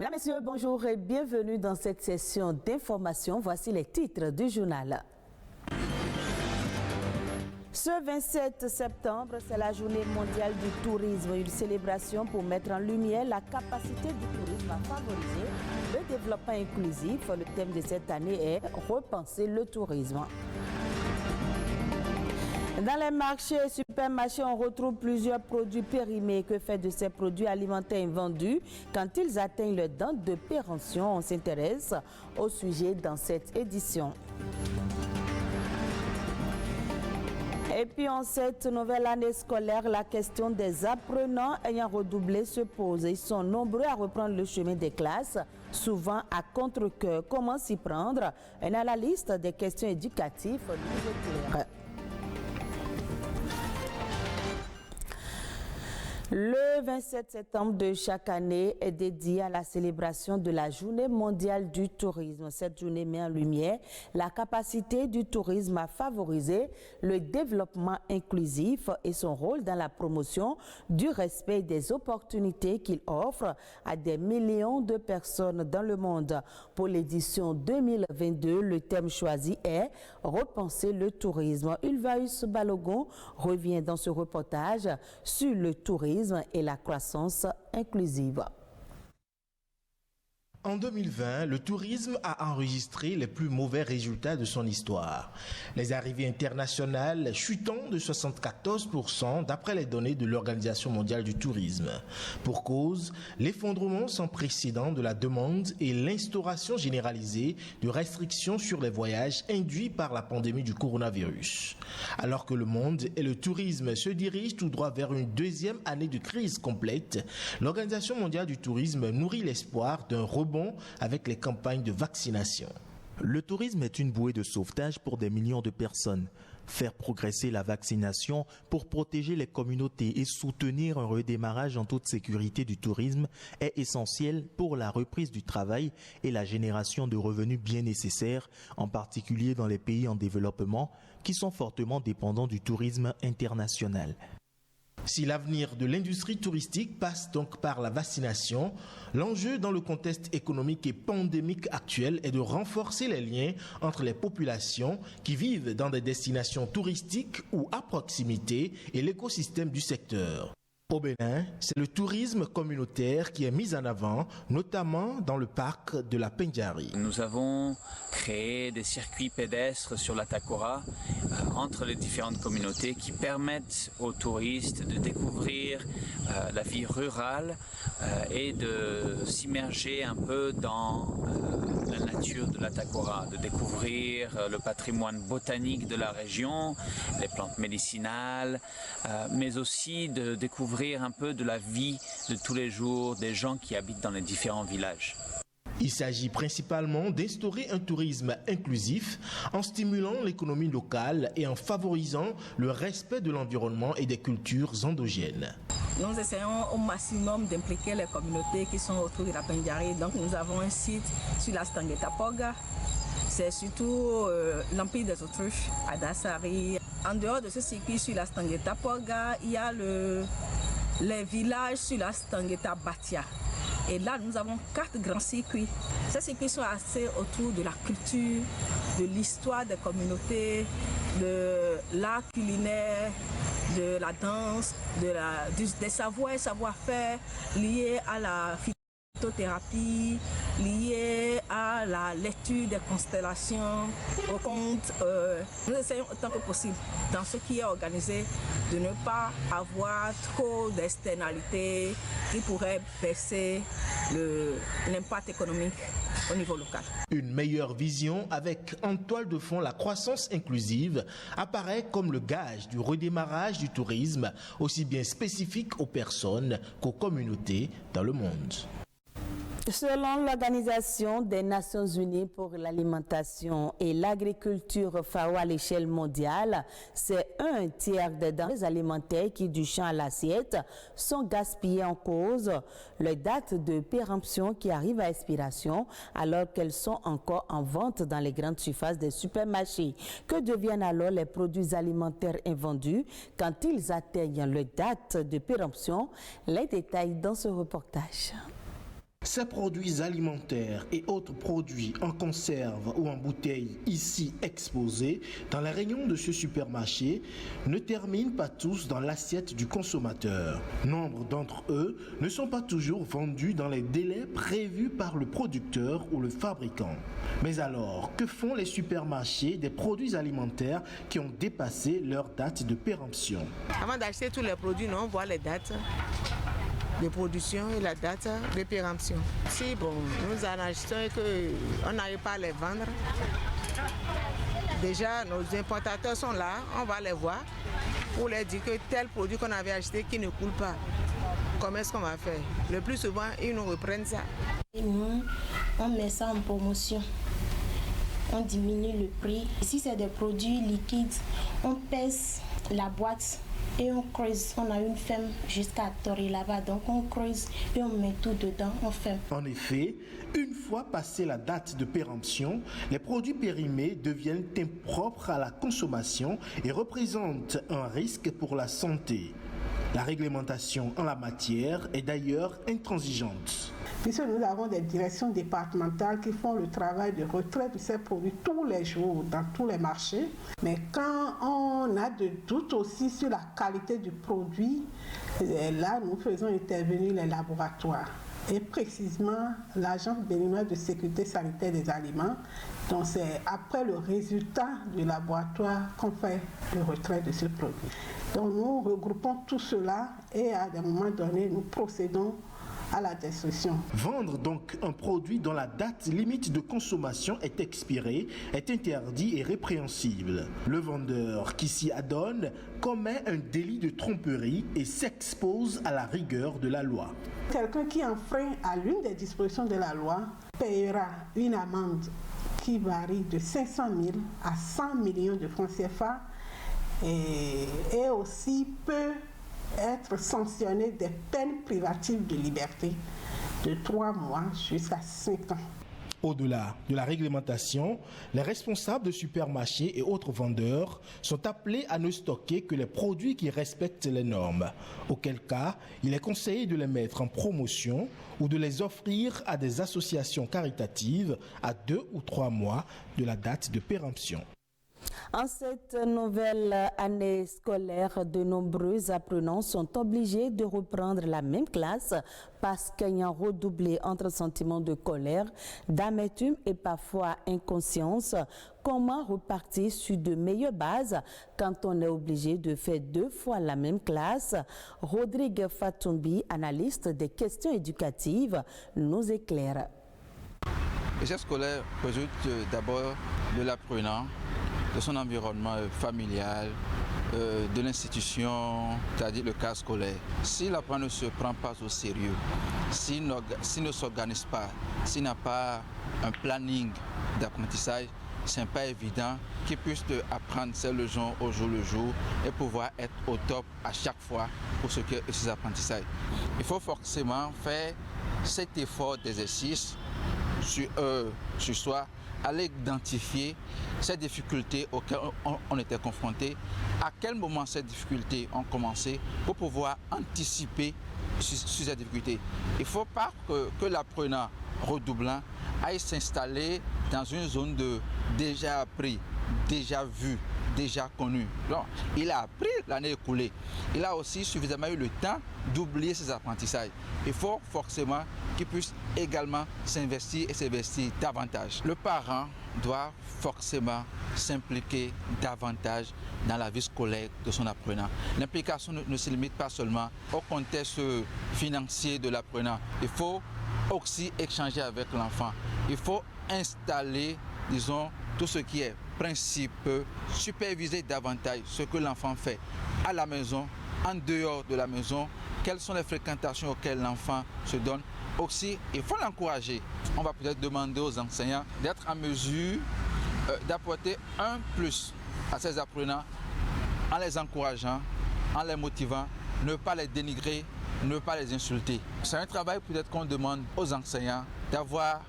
Mesdames, Messieurs, bonjour et bienvenue dans cette session d'information. Voici les titres du journal. Ce 27 septembre, c'est la journée mondiale du tourisme, une célébration pour mettre en lumière la capacité du tourisme à favoriser le développement inclusif. Le thème de cette année est « Repenser le tourisme ». Dans les marchés et supermarchés, on retrouve plusieurs produits périmés. Que fait de ces produits alimentaires invendus quand ils atteignent leur date de péremption? On s'intéresse au sujet dans cette édition. Et puis en cette nouvelle année scolaire, la question des apprenants ayant redoublé se pose. Ils sont nombreux à reprendre le chemin des classes, souvent à contre-cœur. Comment s'y prendre? Un analyste des questions éducatives nous éclaire. Le 27 septembre de chaque année est dédié à la célébration de la Journée mondiale du tourisme. Cette journée met en lumière la capacité du tourisme à favoriser le développement inclusif et son rôle dans la promotion du respect et des opportunités qu'il offre à des millions de personnes dans le monde. Pour l'édition 2022, le thème choisi est « Repenser le tourisme ». Ulvaeus Balogun revient dans ce reportage sur le tourisme et la croissance inclusive. En 2020, le tourisme a enregistré les plus mauvais résultats de son histoire. Les arrivées internationales chutant de 74% d'après les données de l'Organisation mondiale du tourisme. Pour cause, l'effondrement sans précédent de la demande et l'instauration généralisée de restrictions sur les voyages induits par la pandémie du coronavirus. Alors que le monde et le tourisme se dirigent tout droit vers une deuxième année de crise complète, l'Organisation mondiale du tourisme nourrit l'espoir d'un rebond avec les campagnes de vaccination. Le tourisme est une bouée de sauvetage pour des millions de personnes. Faire progresser la vaccination pour protéger les communautés et soutenir un redémarrage en toute sécurité du tourisme est essentiel pour la reprise du travail et la génération de revenus bien nécessaires, en particulier dans les pays en développement qui sont fortement dépendants du tourisme international. Si l'avenir de l'industrie touristique passe donc par la vaccination, l'enjeu dans le contexte économique et pandémique actuel est de renforcer les liens entre les populations qui vivent dans des destinations touristiques ou à proximité et l'écosystème du secteur. Au Bénin, c'est le tourisme communautaire qui est mis en avant, notamment dans le parc de la Pendjari. Nous avons créé des circuits pédestres sur la Takora entre les différentes communautés qui permettent aux touristes de découvrir la vie rurale et de s'immerger un peu dans la nature de la Takora, de découvrir le patrimoine botanique de la région, les plantes médicinales, mais aussi de découvrir un peu de la vie de tous les jours des gens qui habitent dans les différents villages. Il s'agit principalement d'instaurer un tourisme inclusif en stimulant l'économie locale et en favorisant le respect de l'environnement et des cultures endogènes. Nous essayons au maximum d'impliquer les communautés qui sont autour de la Pendjari. Donc nous avons un site sur la Stangueta Poga. C'est surtout l'Empire des Autruches à Dassari. En dehors de ce circuit sur la Stangueta Poga, il y a les villages sur la Stangueta Batia. Et là, nous avons 4 grands circuits. Ces circuits sont assez autour de la culture, de l'histoire des communautés, de l'art culinaire, de la danse, des savoirs et savoir-faire liés à la phytothérapie, liés à la lecture des constellations, au conte. Nous essayons autant que possible, dans ce qui est organisé, de ne pas avoir trop d'externalités qui pourraient baisser l'impact économique au niveau local. Une meilleure vision avec en toile de fond la croissance inclusive apparaît comme le gage du redémarrage du tourisme, aussi bien spécifique aux personnes qu'aux communautés dans le monde. Selon l'Organisation des Nations Unies pour l'alimentation et l'agriculture FAO à l'échelle mondiale, c'est 1/3 des denrées alimentaires qui, du champ à l'assiette, sont gaspillées en cause les dates de péremption qui arrivent à expiration alors qu'elles sont encore en vente dans les grandes surfaces des supermarchés. Que deviennent alors les produits alimentaires invendus quand ils atteignent leur date de péremption? Les détails dans ce reportage. Ces produits alimentaires et autres produits en conserve ou en bouteille ici exposés dans les rayons de ce supermarché ne terminent pas tous dans l'assiette du consommateur. Nombre d'entre eux ne sont pas toujours vendus dans les délais prévus par le producteur ou le fabricant. Mais alors, que font les supermarchés des produits alimentaires qui ont dépassé leur date de péremption? Avant d'acheter tous les produits, on voit les dates de production et la date de péremption. Si nous en achetons et qu'on n'arrive pas à les vendre, déjà nos importateurs sont là, on va les voir pour leur dire que tel produit qu'on avait acheté qui ne coule pas, comment est-ce qu'on va faire? Le plus souvent, ils nous reprennent ça. Et nous, on met ça en promotion. On diminue le prix. Si c'est des produits liquides, on pèse la boîte et on creuse. On a une ferme jusqu'à Toré là-bas, donc on creuse et on met tout dedans, on ferme. En effet, une fois passée la date de péremption, les produits périmés deviennent impropres à la consommation et représentent un risque pour la santé. La réglementation en la matière est d'ailleurs intransigeante. Puisque nous avons des directions départementales qui font le travail de retrait de ces produits tous les jours dans tous les marchés. Mais quand on a de doutes aussi sur la qualité du produit, là nous faisons intervenir les laboratoires. Et précisément l'Agence béninoise de sécurité sanitaire des aliments. Donc c'est après le résultat du laboratoire qu'on fait le retrait de ce produit. Donc nous regroupons tout cela et à un moment donné nous procédons à la destruction. Vendre donc un produit dont la date limite de consommation est expirée est interdit et répréhensible. Le vendeur qui s'y adonne commet un délit de tromperie et s'expose à la rigueur de la loi. Quelqu'un qui enfreint à l'une des dispositions de la loi payera une amende qui varie de 500 000 à 100 millions de francs CFA et aussi peut être sanctionné des peines privatives de liberté de 3 mois jusqu'à 5 ans. Au-delà de la réglementation, les responsables de supermarchés et autres vendeurs sont appelés à ne stocker que les produits qui respectent les normes, auquel cas il est conseillé de les mettre en promotion ou de les offrir à des associations caritatives à 2 ou 3 mois de la date de péremption. En cette nouvelle année scolaire, de nombreux apprenants sont obligés de reprendre la même classe parce qu'ayant redoublé entre sentiments de colère, d'amertume et parfois inconscience, comment repartir sur de meilleures bases quand on est obligé de faire 2 fois la même classe? Rodrigue Fatumbi, analyste des questions éducatives, nous éclaire. L'échec scolaire résulte d'abord de l'apprenant, de son environnement familial, de l'institution, c'est-à-dire le cas scolaire. Si l'apprenant ne se prend pas au sérieux, s'il ne s'organise pas, s'il n'a pas un planning d'apprentissage, ce n'est pas évident qu'il puisse apprendre ses leçons au jour le jour et pouvoir être au top à chaque fois pour ce qui est de ses apprentissages. Il faut forcément faire cet effort d'exercice sur soi, aller identifier ces difficultés auxquelles on était confronté, à quel moment ces difficultés ont commencé pour pouvoir anticiper sur ces difficultés. Il ne faut pas que l'apprenant redoublant aille s'installer dans une zone de déjà appris, déjà vu, déjà connu. Donc, il a appris l'année écoulée. Il a aussi suffisamment eu le temps d'oublier ses apprentissages. Il faut forcément qu'il puisse également s'investir et s'investir davantage. Le parent doit forcément s'impliquer davantage dans la vie scolaire de son apprenant. L'implication ne se limite pas seulement au contexte financier de l'apprenant. Il faut aussi échanger avec l'enfant. Il faut installer, disons, tout ce qui est principe, superviser davantage ce que l'enfant fait à la maison, en dehors de la maison, quelles sont les fréquentations auxquelles l'enfant se donne. Aussi, il faut l'encourager. On va peut-être demander aux enseignants d'être en mesure d'apporter un plus à ces apprenants en les encourageant, en les motivant, ne pas les dénigrer, ne pas les insulter. C'est un travail peut-être qu'on demande aux enseignants d'avoir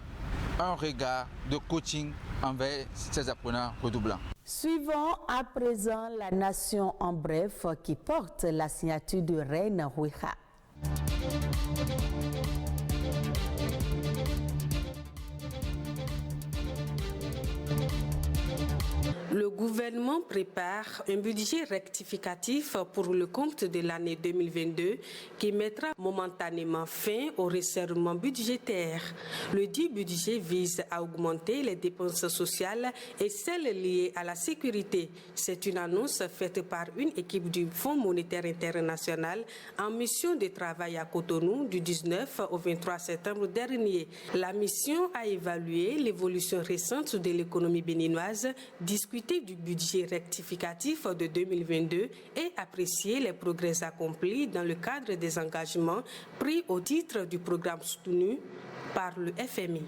un regard de coaching envers ces apprenants redoublants. Suivons à présent la nation en bref qui porte la signature de Reine Ruiha. Le gouvernement prépare un budget rectificatif pour le compte de l'année 2022 qui mettra momentanément fin au resserrement budgétaire. Le dit budget vise à augmenter les dépenses sociales et celles liées à la sécurité. C'est une annonce faite par une équipe du Fonds monétaire international en mission de travail à Cotonou du 19 au 23 septembre dernier. La mission a évalué l'évolution récente de l'économie béninoise, discuté du budget rectificatif de 2022 et apprécier les progrès accomplis dans le cadre des engagements pris au titre du programme soutenu par le FMI.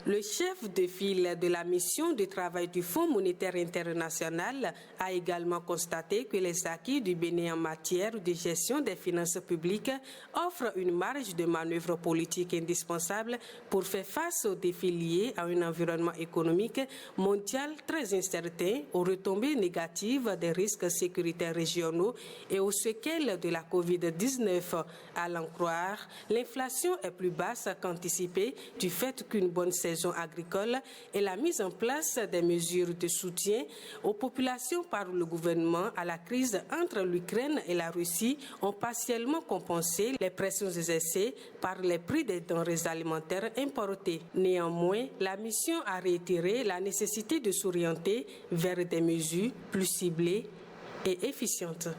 Le chef de file de la mission de travail du Fonds monétaire international a également constaté que les acquis du Bénin en matière de gestion des finances publiques offrent une marge de manœuvre politique indispensable pour faire face aux défis liés à un environnement économique mondial très incertain, aux retombées négatives des risques sécuritaires régionaux et aux séquelles de la COVID-19. À l'en croire, l'inflation est plus basse qu'anticipée du fait qu'une bonne saison agricole et la mise en place des mesures de soutien aux populations par le gouvernement à la crise entre l'Ukraine et la Russie ont partiellement compensé les pressions exercées par les prix des denrées alimentaires importées. Néanmoins, la mission a réitéré la nécessité de s'orienter vers des mesures plus ciblées et efficientes.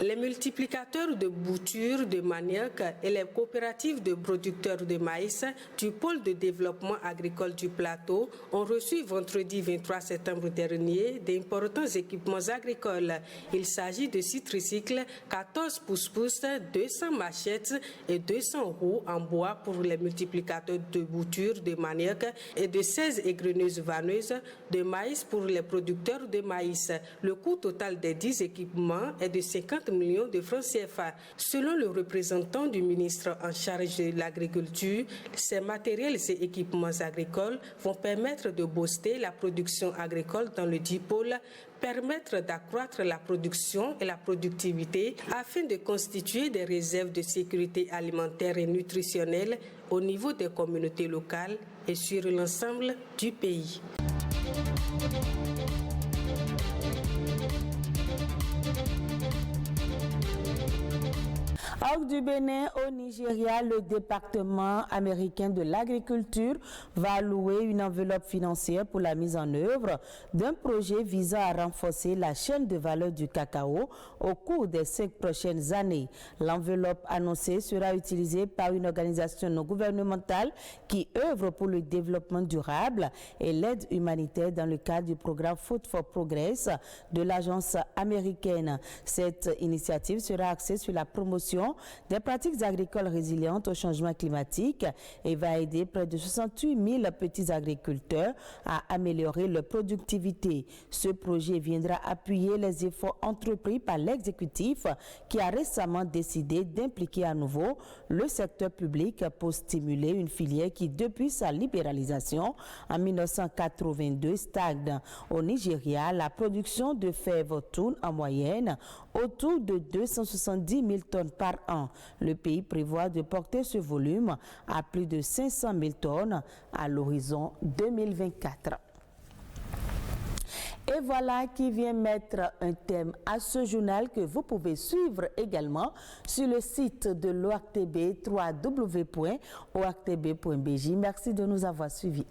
Les multiplicateurs de boutures de manioc et les coopératives de producteurs de maïs du pôle de développement agricole du plateau ont reçu vendredi 23 septembre dernier d'importants équipements agricoles. Il s'agit de 6 tricycles, 14 pousse-pousse, 200 machettes et 200 roues en bois pour les multiplicateurs de boutures de manioc et de 16 égreneuses vanneuses de maïs pour les producteurs de maïs. Le coût total des 10 équipements est de 50 millions de francs CFA. Selon le représentant du ministre en charge de l'agriculture, ces matériels et équipements agricoles vont permettre de booster la production agricole dans le dit pôle, permettre d'accroître la production et la productivité afin de constituer des réserves de sécurité alimentaire et nutritionnelle au niveau des communautés locales et sur l'ensemble du pays. Hors du Bénin, au Nigeria, le département américain de l'agriculture va allouer une enveloppe financière pour la mise en œuvre d'un projet visant à renforcer la chaîne de valeur du cacao au cours des 5 prochaines années. L'enveloppe annoncée sera utilisée par une organisation non gouvernementale qui œuvre pour le développement durable et l'aide humanitaire dans le cadre du programme Food for Progress de l'agence américaine. Cette initiative sera axée sur la promotion des pratiques agricoles résilientes au changement climatique et va aider près de 68 000 petits agriculteurs à améliorer leur productivité. Ce projet viendra appuyer les efforts entrepris par l'exécutif qui a récemment décidé d'impliquer à nouveau le secteur public pour stimuler une filière qui, depuis sa libéralisation en 1982, stagne. Au Nigeria, la production de fèves tourne en moyenne autour de 270 000 tonnes par an. Le pays prévoit de porter ce volume à plus de 500 000 tonnes à l'horizon 2024. Et voilà qui vient mettre un thème à ce journal que vous pouvez suivre également sur le site de l'ORTB, www.ortb.bj. Merci de nous avoir suivis.